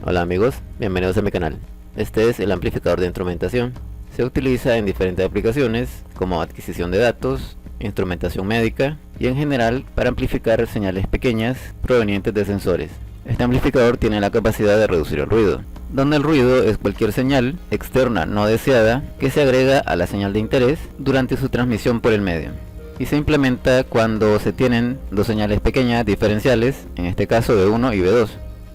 Hola amigos, bienvenidos a mi canal. Este es el amplificador de instrumentación. Se utiliza en diferentes aplicaciones como adquisición de datos, instrumentación médica y en general para amplificar señales pequeñas provenientes de sensores. Este amplificador tiene la capacidad de reducir el ruido, donde el ruido es cualquier señal externa no deseada que se agrega a la señal de interés durante su transmisión por el medio, y se implementa cuando se tienen dos señales pequeñas diferenciales, en este caso B1 y B2.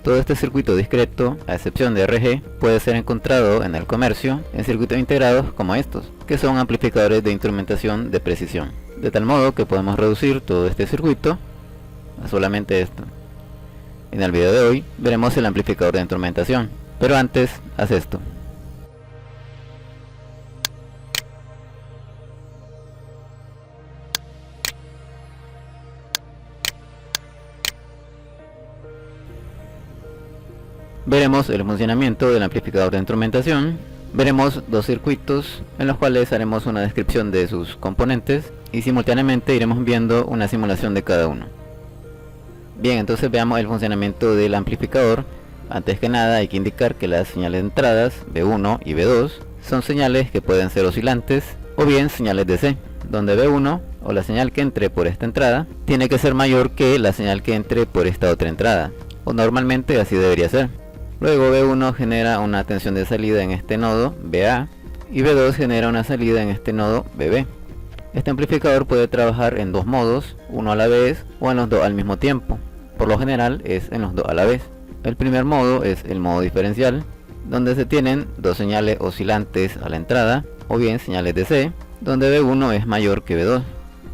Todo este circuito discreto, a excepción de RG, puede ser encontrado en el comercio en circuitos integrados como estos, que son amplificadores de instrumentación de precisión, de tal modo que podemos reducir todo este circuito a solamente esto. En el video de hoy veremos el amplificador de instrumentación, pero antes haz esto. Veremos el funcionamiento del amplificador de instrumentación, veremos dos circuitos en los cuales haremos una descripción de sus componentes y simultáneamente iremos viendo una simulación de cada uno. Bien, entonces veamos el funcionamiento del amplificador. Antes que nada hay que indicar que las señales de entradas B1 y B2 son señales que pueden ser oscilantes o bien señales de C, donde B1 o la señal que entre por esta entrada tiene que ser mayor que la señal que entre por esta otra entrada, o normalmente así debería ser. Luego B1 genera una tensión de salida en este nodo BA y B2 genera una salida en este nodo BB. Este amplificador puede trabajar en dos modos, uno a la vez o en los dos al mismo tiempo. Por lo general es en los dos a la vez. El primer modo es el modo diferencial, donde se tienen dos señales oscilantes a la entrada, o bien señales de C, donde B1 es mayor que B2.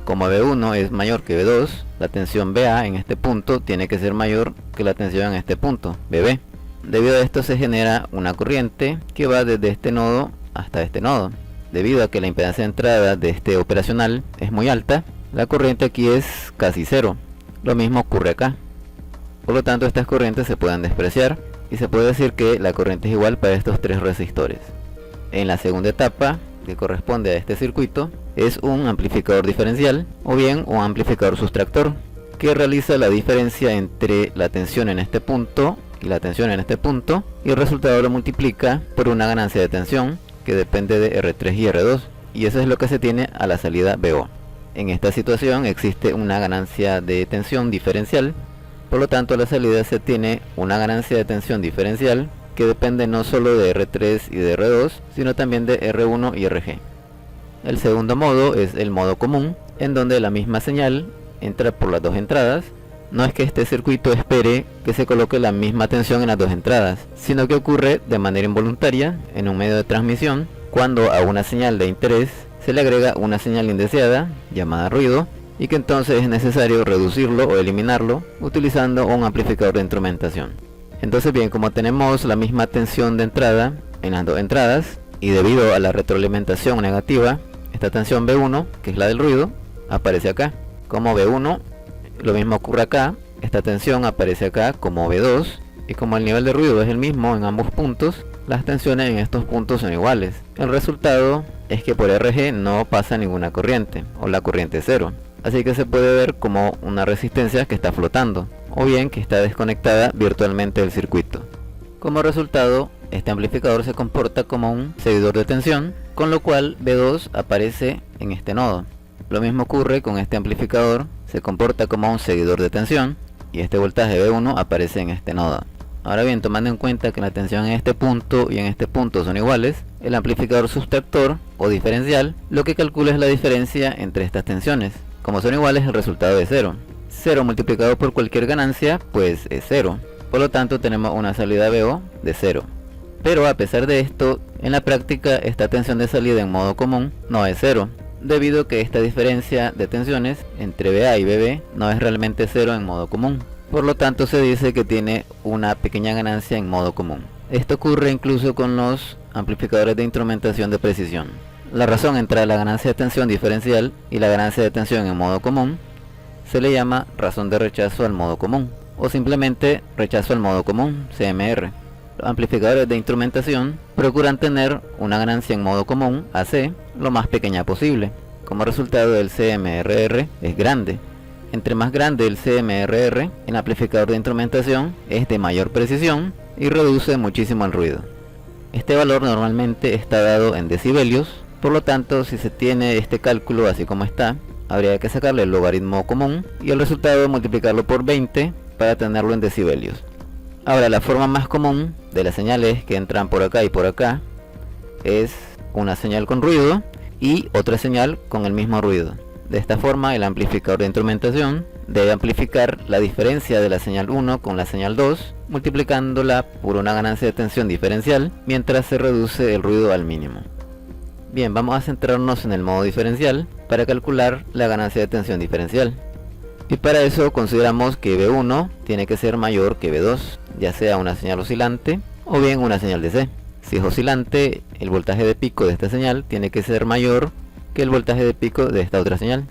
Como B1 es mayor que B2, la tensión BA en este punto tiene que ser mayor que la tensión en este punto, BB. Debido a esto se genera una corriente que va desde este nodo hasta este nodo. Debido a que la impedancia de entrada de este operacional es muy alta, la corriente aquí es casi cero. Lo mismo ocurre acá. Por lo tanto, estas corrientes se pueden despreciar y se puede decir que la corriente es igual para estos tres resistores. En la segunda etapa, que corresponde a este circuito, es un amplificador diferencial o bien un amplificador sustractor, que realiza la diferencia entre la tensión en este punto y la tensión en este punto, y el resultado lo multiplica por una ganancia de tensión que depende de R3 y R2, y eso es lo que se tiene a la salida BO. En esta situación existe una ganancia de tensión diferencial, por lo tanto a la salida se tiene una ganancia de tensión diferencial que depende no solo de R3 y de R2, sino también de R1 y RG. El segundo modo es el modo común, en donde la misma señal entra por las dos entradas. No es que este circuito espere que se coloque la misma tensión en las dos entradas, sino que ocurre de manera involuntaria en un medio de transmisión cuando a una señal de interés se le agrega una señal indeseada llamada ruido, y que entonces es necesario reducirlo o eliminarlo utilizando un amplificador de instrumentación. Entonces bien, como tenemos la misma tensión de entrada en las dos entradas y debido a la retroalimentación negativa, esta tensión B1, que es la del ruido, aparece acá como B1. Lo mismo ocurre acá, esta tensión aparece acá como B2, y como el nivel de ruido es el mismo en ambos puntos, las tensiones en estos puntos son iguales. El resultado es que por RG no pasa ninguna corriente, o la corriente es cero. Así que se puede ver como una resistencia que está flotando, o bien que está desconectada virtualmente del circuito. Como resultado, este amplificador se comporta como un seguidor de tensión, con lo cual B2 aparece en este nodo. Lo mismo ocurre con este amplificador, se comporta como un seguidor de tensión y este voltaje B1 aparece en este nodo. Ahora bien, tomando en cuenta que la tensión en este punto y en este punto son iguales, el amplificador sustractor o diferencial lo que calcula es la diferencia entre estas tensiones. Como son iguales, el resultado es 0. 0 multiplicado por cualquier ganancia pues es 0. Por lo tanto tenemos una salida BO de 0. Pero a pesar de esto, en la práctica esta tensión de salida en modo común no es 0. Debido a que esta diferencia de tensiones entre BA y BB no es realmente 0 en modo común. Por lo tanto se dice que tiene una pequeña ganancia en modo común. Esto ocurre incluso con los amplificadores de instrumentación de precisión. La razón entre la ganancia de tensión diferencial y la ganancia de tensión en modo común se le llama razón de rechazo al modo común, o simplemente rechazo al modo común, CMR. Los amplificadores de instrumentación procuran tener una ganancia en modo común, AC, lo más pequeña posible. Como resultado, el CMRR es grande. Entre más grande el CMRR, el amplificador de instrumentación es de mayor precisión y reduce muchísimo el ruido. Este valor normalmente está dado en decibelios, por lo tanto si se tiene este cálculo así como está, habría que sacarle el logaritmo común y el resultado multiplicarlo por 20 para tenerlo en decibelios. Ahora, la forma más común de las señales que entran por acá y por acá es una señal con ruido y otra señal con el mismo ruido. De esta forma, el amplificador de instrumentación debe amplificar la diferencia de la señal 1 con la señal 2, multiplicándola por una ganancia de tensión diferencial, mientras se reduce el ruido al mínimo. Bien, vamos a centrarnos en el modo diferencial para calcular la ganancia de tensión diferencial. Y para eso consideramos que V1 tiene que ser mayor que V2, ya sea una señal oscilante o bien una señal DC. Si es oscilante, el voltaje de pico de esta señal tiene que ser mayor que el voltaje de pico de esta otra señal.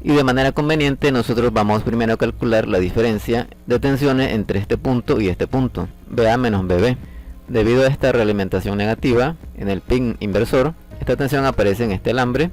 Y de manera conveniente nosotros vamos primero a calcular la diferencia de tensiones entre este punto y este punto, VA menos VB. Debido a esta realimentación negativa en el pin inversor, esta tensión aparece en este alambre,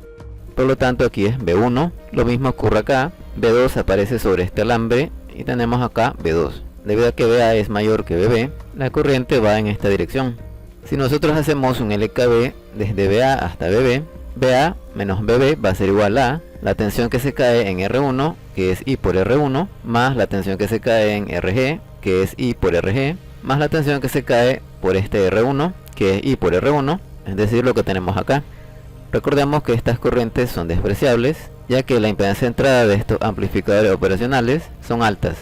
por lo tanto aquí es V1. Lo mismo ocurre acá, V2 aparece sobre este alambre y tenemos acá V2. Debido a que VA es mayor que VB, la corriente va en esta dirección. Si nosotros hacemos un LKB desde VA hasta VB, VA menos VB va a ser igual a la tensión que se cae en R1, que es I por R1, más la tensión que se cae en RG, que es I por RG, más la tensión que se cae por este R1, que es I por R1, es decir, lo que tenemos acá. Recordemos que estas corrientes son despreciables, ya que la impedancia de entrada de estos amplificadores operacionales son altas.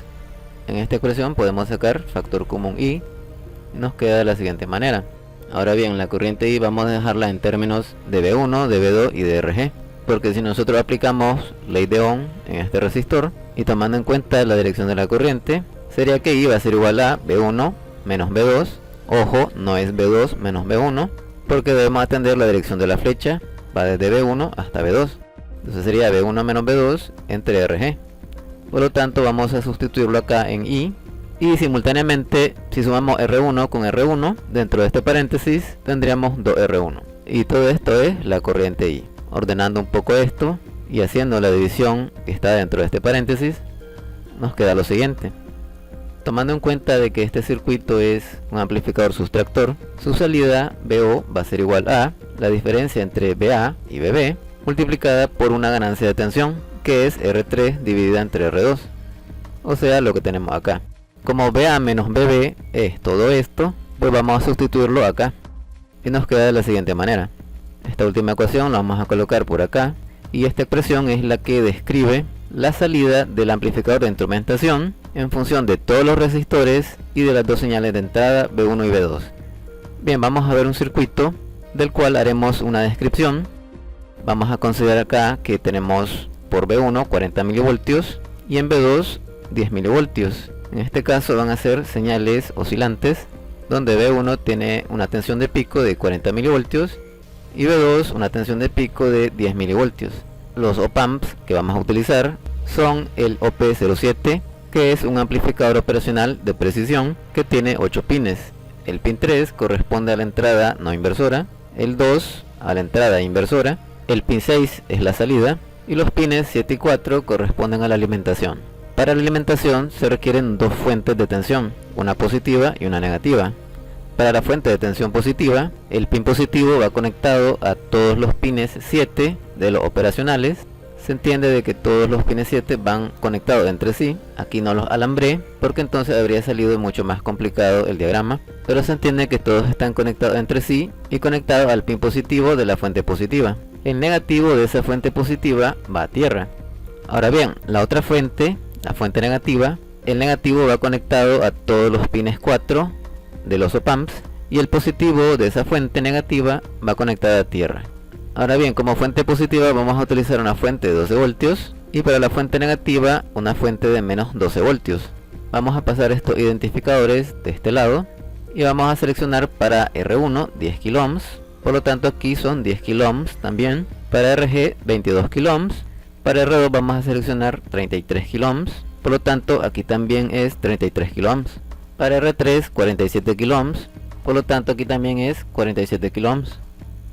En esta ecuación podemos sacar factor común I y nos queda de la siguiente manera. Ahora bien, la corriente I vamos a dejarla en términos de V1, de V2 y de RG, porque si nosotros aplicamos ley de Ohm en este resistor y tomando en cuenta la dirección de la corriente, sería que I va a ser igual a V1 menos V2. Ojo, no es V2 menos V1, porque debemos atender la dirección de la flecha, va desde V1 hasta V2. Entonces sería V1 menos V2 entre RG. Por lo tanto vamos a sustituirlo acá en I. Y simultáneamente, si sumamos R1 con R1 dentro de este paréntesis, tendríamos 2R1. Y todo esto es la corriente I. Ordenando un poco esto y haciendo la división que está dentro de este paréntesis, nos queda lo siguiente. Tomando en cuenta de que este circuito es un amplificador sustractor, su salida VO va a ser igual a la diferencia entre VA y VB multiplicada por una ganancia de tensión, que es R3 dividida entre R2, o sea, lo que tenemos acá. Como VA menos VB es todo esto, pues vamos a sustituirlo acá y nos queda de la siguiente manera. Esta última ecuación la vamos a colocar por acá y esta expresión es la que describe la salida del amplificador de instrumentación en función de todos los resistores y de las dos señales de entrada V1 y V2. Bien, vamos a ver un circuito del cual haremos una descripción. Vamos a considerar acá que tenemos por V1 40 milivoltios y en V2 10 milivoltios. En este caso van a ser señales oscilantes, donde V1 tiene una tensión de pico de 40 milivoltios y V2 una tensión de pico de 10 milivoltios. Los op-amps que vamos a utilizar son el OP07, que es un amplificador operacional de precisión que tiene 8 pines. El pin 3 corresponde a la entrada no inversora, el 2 a la entrada inversora, el pin 6 es la salida y los pines 7 y 4 corresponden a la alimentación. Para la alimentación se requieren dos fuentes de tensión, una positiva y una negativa. Para la fuente de tensión positiva, el pin positivo va conectado a todos los pines 7 de los operacionales. Se entiende de que todos los pines 7 van conectados entre sí. Aquí no los alambré porque entonces habría salido mucho más complicado el diagrama, pero se entiende que todos están conectados entre sí y conectados al pin positivo de la fuente positiva. El negativo de esa fuente positiva va a tierra. Ahora bien, la otra fuente, la fuente negativa, el negativo va conectado a todos los pines 4 de los op-amps y el positivo de esa fuente negativa va conectada a tierra. Ahora bien, como fuente positiva vamos a utilizar una fuente de 12 voltios y para la fuente negativa una fuente de menos 12 voltios. Vamos a pasar estos identificadores de este lado y vamos a seleccionar para R1 10 kΩ, por lo tanto aquí son 10 kΩ también. Para RG 22 kΩ, para R2 vamos a seleccionar 33 kΩ, por lo tanto aquí también es 33 kΩ. Para R3 47 kΩ, por lo tanto aquí también es 47 kΩ.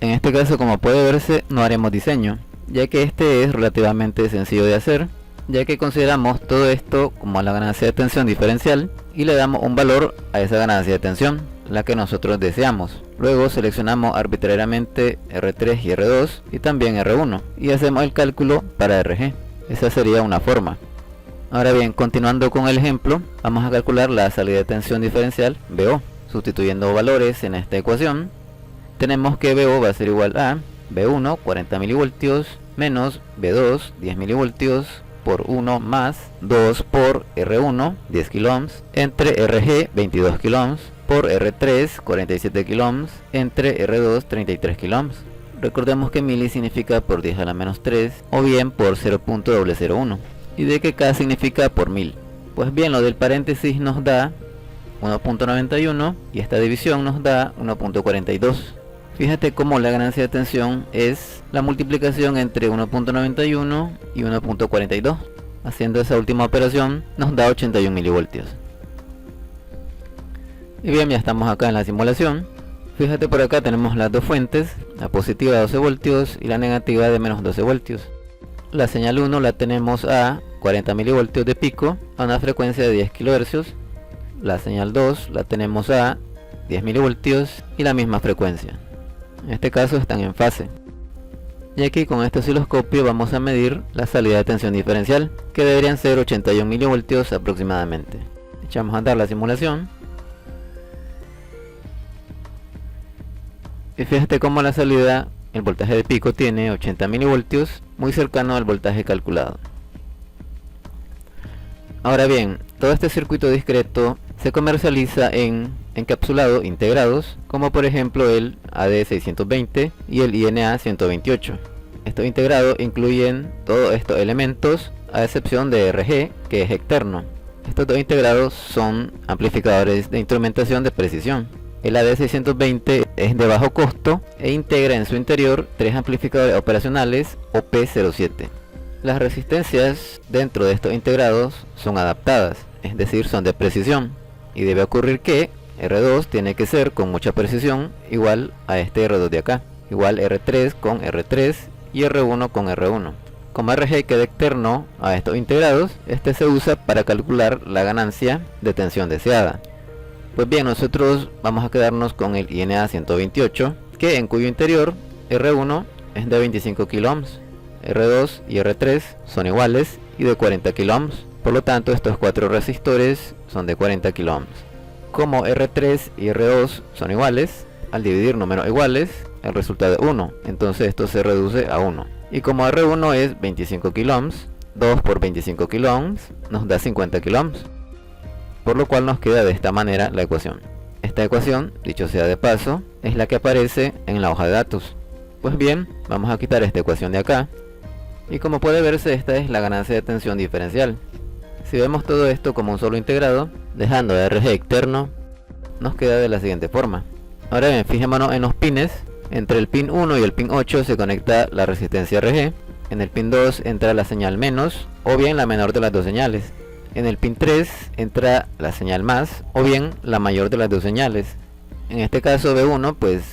En este caso, como puede verse, no haremos diseño, ya que este es relativamente sencillo de hacer ya que consideramos todo esto como la ganancia de tensión diferencial y le damos un valor a esa ganancia de tensión, la que nosotros deseamos. Luego seleccionamos arbitrariamente R3 y R2 y también R1 y hacemos el cálculo para RG. Esa sería una forma. Ahora bien, continuando con el ejemplo, vamos a calcular la salida de tensión diferencial BO. Sustituyendo valores en esta ecuación, tenemos que BO va a ser igual a B1 40 milivoltios menos B2 10 milivoltios por 1 más 2 por R1 10 kΩ entre RG 22 kΩ por R3 47 kΩ entre R2 33 kΩ. Recordemos que mili significa por 10 a la menos 3 o bien por 0.001 y de que K significa por 1000. Pues bien, lo del paréntesis nos da 1.91 y esta división nos da 1.42. Fíjate cómo la ganancia de tensión es la multiplicación entre 1.91 y 1.42. Haciendo esa última operación nos da 81 milivoltios. Y bien, ya estamos acá en la simulación. Fíjate, por acá tenemos las dos fuentes, la positiva de 12 voltios y la negativa de menos 12 voltios. La señal 1 la tenemos a 40 milivoltios de pico a una frecuencia de 10 kHz. La señal 2 la tenemos a 10 milivoltios y la misma frecuencia. En este caso están en fase. Y aquí con este osciloscopio vamos a medir la salida de tensión diferencial, que deberían ser 81 milivoltios aproximadamente. Echamos a andar la simulación. Y fíjate cómo la salida, el voltaje de pico tiene 80 milivoltios, muy cercano al voltaje calculado. Ahora bien, todo este circuito discreto se comercializa en encapsulado integrados, como por ejemplo el AD620 y el INA128. Estos integrados incluyen todos estos elementos a excepción de RG, que es externo. Estos dos integrados son amplificadores de instrumentación de precisión. El AD620 es de bajo costo e integra en su interior tres amplificadores operacionales OP07. Las resistencias dentro de estos integrados son adaptadas, es decir, son de precisión, y debe ocurrir que R2 tiene que ser con mucha precisión igual a este R2 de acá, igual R3 con R3 y R1 con R1. Como RG queda externo a estos integrados, este se usa para calcular la ganancia de tensión deseada. Pues bien, nosotros vamos a quedarnos con el INA128, que en cuyo interior R1 es de 25 kΩ, R2 y R3 son iguales y de 40 kΩ. Por lo tanto, estos cuatro resistores son de 40 kΩ. Como R3 y R2 son iguales, al dividir números iguales, el resultado es 1, entonces esto se reduce a 1. Y como R1 es 25 kΩ, 2 por 25 kΩ nos da 50 kΩ. Por lo cual nos queda de esta manera la ecuación. Esta ecuación, dicho sea de paso, es la que aparece en la hoja de datos. Pues bien, vamos a quitar esta ecuación de acá. Y como puede verse, esta es la ganancia de tensión diferencial. Si vemos todo esto como un solo integrado, dejando RG externo, nos queda de la siguiente forma. Ahora bien, fijémonos en los pines. Entre el pin 1 y el pin 8 se conecta la resistencia RG. En el pin 2 entra la señal menos, o bien la menor de las dos señales. En el pin 3 entra la señal más, o bien la mayor de las dos señales. En este caso B1 pues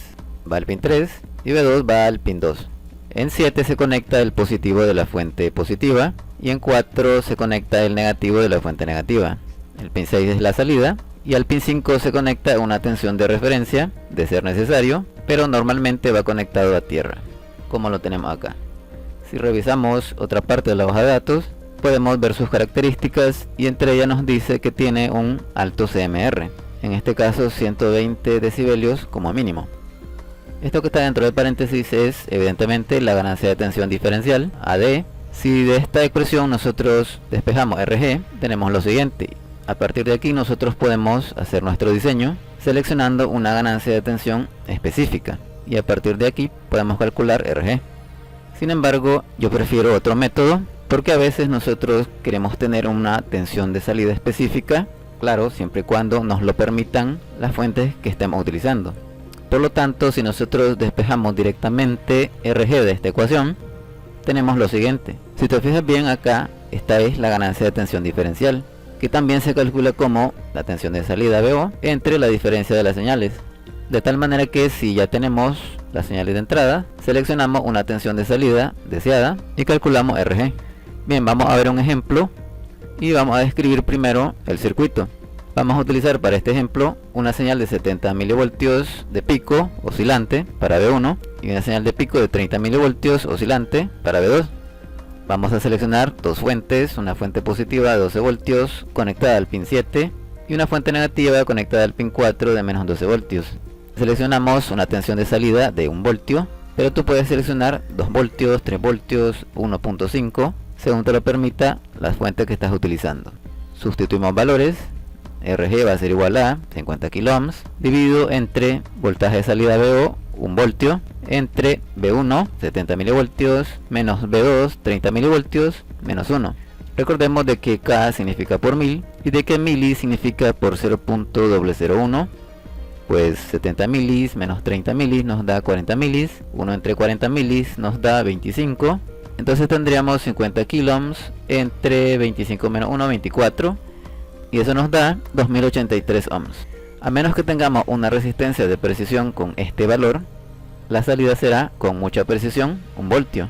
va al pin 3 y B2 va al pin 2. En 7 se conecta el positivo de la fuente positiva y en 4 se conecta el negativo de la fuente negativa. El pin 6 es la salida y al pin 5 se conecta una tensión de referencia, de ser necesario, pero normalmente va conectado a tierra, como lo tenemos acá. Si revisamos otra parte de la hoja de datos, podemos ver sus características y entre ellas nos dice que tiene un alto CMR, en este caso 120 decibelios como mínimo. Esto que está dentro del paréntesis es evidentemente la ganancia de tensión diferencial, AD. Si de esta expresión nosotros despejamos RG, tenemos lo siguiente. A partir de aquí nosotros podemos hacer nuestro diseño seleccionando una ganancia de tensión específica y a partir de aquí podemos calcular RG. Sin embargo, yo prefiero otro método porque a veces nosotros queremos tener una tensión de salida específica, claro, siempre y cuando nos lo permitan las fuentes que estemos utilizando. Por lo tanto, si nosotros despejamos directamente RG de esta ecuación, tenemos lo siguiente. Si te fijas bien acá, esta es la ganancia de tensión diferencial, que también se calcula como la tensión de salida BO entre la diferencia de las señales. De tal manera que si ya tenemos las señales de entrada, seleccionamos una tensión de salida deseada y calculamos RG. Bien, vamos a ver un ejemplo y vamos a describir primero el circuito. Vamos a utilizar para este ejemplo una señal de 70 milivoltios de pico oscilante para V1 y una señal de pico de 30 milivoltios oscilante para V2. Vamos a seleccionar dos fuentes, una fuente positiva de 12 voltios conectada al pin 7 y una fuente negativa conectada al pin 4 de menos 12 voltios. Seleccionamos una tensión de salida de 1 voltio, pero tú puedes seleccionar 2 voltios, 3 voltios, 1.5, según te lo permita la fuente que estás utilizando. Sustituimos valores. RG va a ser igual a 50 kΩ dividido entre voltaje de salida VO 1 voltio entre V1 70 milivoltios menos V2 30 milivoltios menos 1. Recordemos de que K significa por 1000 y de que mili significa por 0.001. Pues 70 milis menos 30 milis nos da 40 milis, 1 entre 40 milis nos da 25. Entonces tendríamos 50 kΩ entre 25 menos 1, 24. Y eso nos da 2083 ohms. A menos que tengamos una resistencia de precisión con este valor, la salida será con mucha precisión 1 voltio.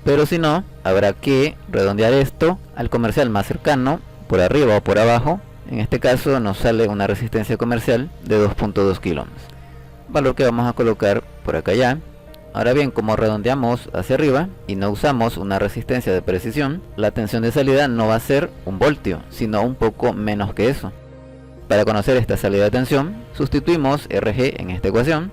Pero si no, habrá que redondear esto al comercial más cercano, por arriba o por abajo. En este caso nos sale una resistencia comercial de 2.2 kΩ, valor que vamos a colocar por acá ya. Ahora bien, como redondeamos hacia arriba y no usamos una resistencia de precisión, la tensión de salida no va a ser 1 voltio, sino un poco menos que eso. Para conocer esta salida de tensión, sustituimos RG en esta ecuación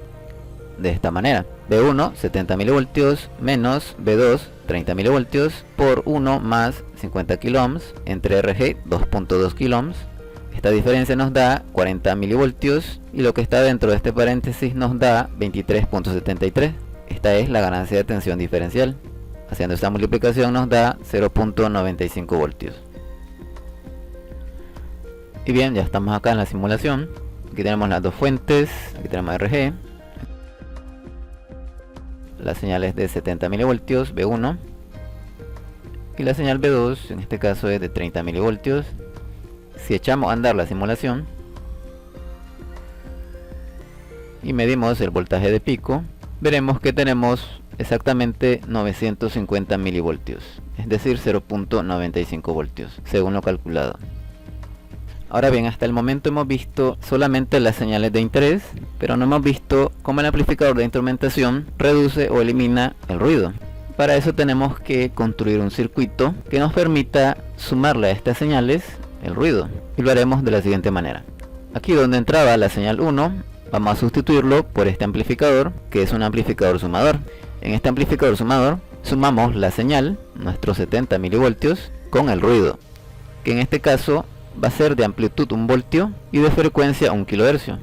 de esta manera. V1 70 milivoltios menos V2 30 milivoltios por 1 más 50 kΩ entre RG 2.2 kΩ. Esta diferencia nos da 40 milivoltios y lo que está dentro de este paréntesis nos da 23.73. Esta es la ganancia de tensión diferencial. Haciendo esta multiplicación nos da 0.95 voltios. Y bien, ya estamos acá en la simulación. Aquí tenemos las dos fuentes. Aquí tenemos RG. La señal es de 70 milivoltios, V1. Y la señal V2, en este caso es de 30 milivoltios. Si echamos a andar la simulación y medimos el voltaje de pico, veremos que tenemos exactamente 950 milivoltios, es decir 0.95 voltios, según lo calculado. Ahora bien, hasta el momento hemos visto solamente las señales de interés, pero no hemos visto cómo el amplificador de instrumentación reduce o elimina el ruido. Para eso tenemos que construir un circuito que nos permita sumarle a estas señales el ruido, y lo haremos de la siguiente manera. Aquí donde entraba la señal 1, vamos a sustituirlo por este amplificador, que es un amplificador sumador. En este amplificador sumador sumamos la señal, nuestros 70 milivoltios, con el ruido, que en este caso va a ser de amplitud 1 voltio y de frecuencia 1 kHz.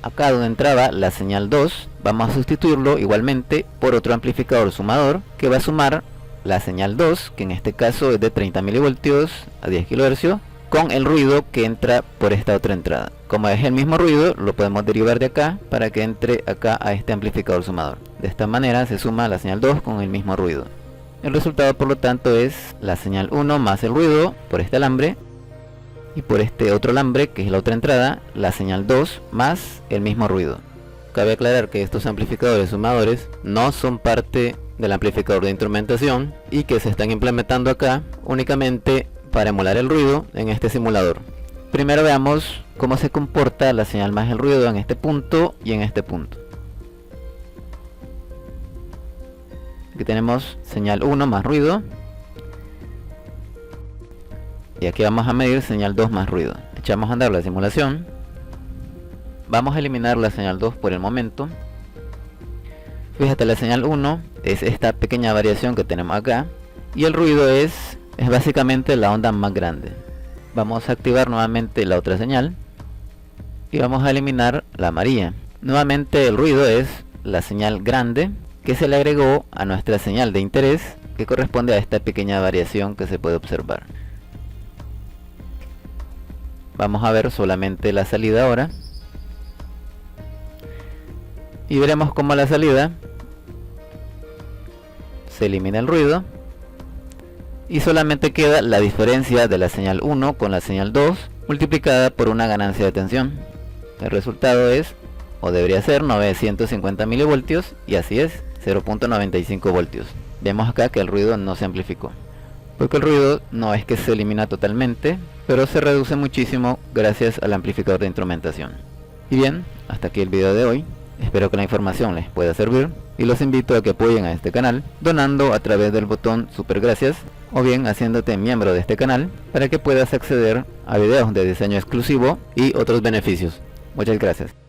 Acá donde entraba la señal 2, vamos a sustituirlo igualmente por otro amplificador sumador, que va a sumar la señal 2, que en este caso es de 30 milivoltios a 10 kHz, con el ruido que entra por esta otra entrada. Como es el mismo ruido, lo podemos derivar de acá para que entre acá a este amplificador sumador. De esta manera se suma la señal 2 con el mismo ruido. El resultado, por lo tanto, es la señal 1 más el ruido por este alambre, y por este otro alambre, que es la otra entrada, la señal 2 más el mismo ruido. Cabe aclarar que estos amplificadores sumadores no son parte del amplificador de instrumentación y que se están implementando acá únicamente para emular el ruido en este simulador. Primero veamos cómo se comporta la señal más el ruido en este punto y en este punto. Aquí tenemos señal 1 más ruido, y aquí vamos a medir señal 2 más ruido. Echamos a andar la simulación. Vamos a eliminar la señal 2 por el momento. Fíjate, la señal 1 es esta pequeña variación que tenemos acá, y el ruido es básicamente la onda más grande. Vamos a activar nuevamente la otra señal y vamos a eliminar la amarilla. Nuevamente el ruido es la señal grande que se le agregó a nuestra señal de interés, que corresponde a esta pequeña variación que se puede observar. Vamos a ver solamente la salida ahora y veremos cómo a la salida se elimina el ruido y solamente queda la diferencia de la señal 1 con la señal 2 multiplicada por una ganancia de tensión. El resultado es, o debería ser, 950 milivoltios, y así es, 0.95 voltios. Vemos acá que el ruido no se amplificó. porque el ruido no es que se elimina totalmente, pero se reduce muchísimo gracias al amplificador de instrumentación. Y bien, hasta aquí el video de hoy. Espero que la información les pueda servir y los invito a que apoyen a este canal donando a través del botón super gracias o bien haciéndote miembro de este canal para que puedas acceder a videos de diseño exclusivo y otros beneficios. Muchas gracias.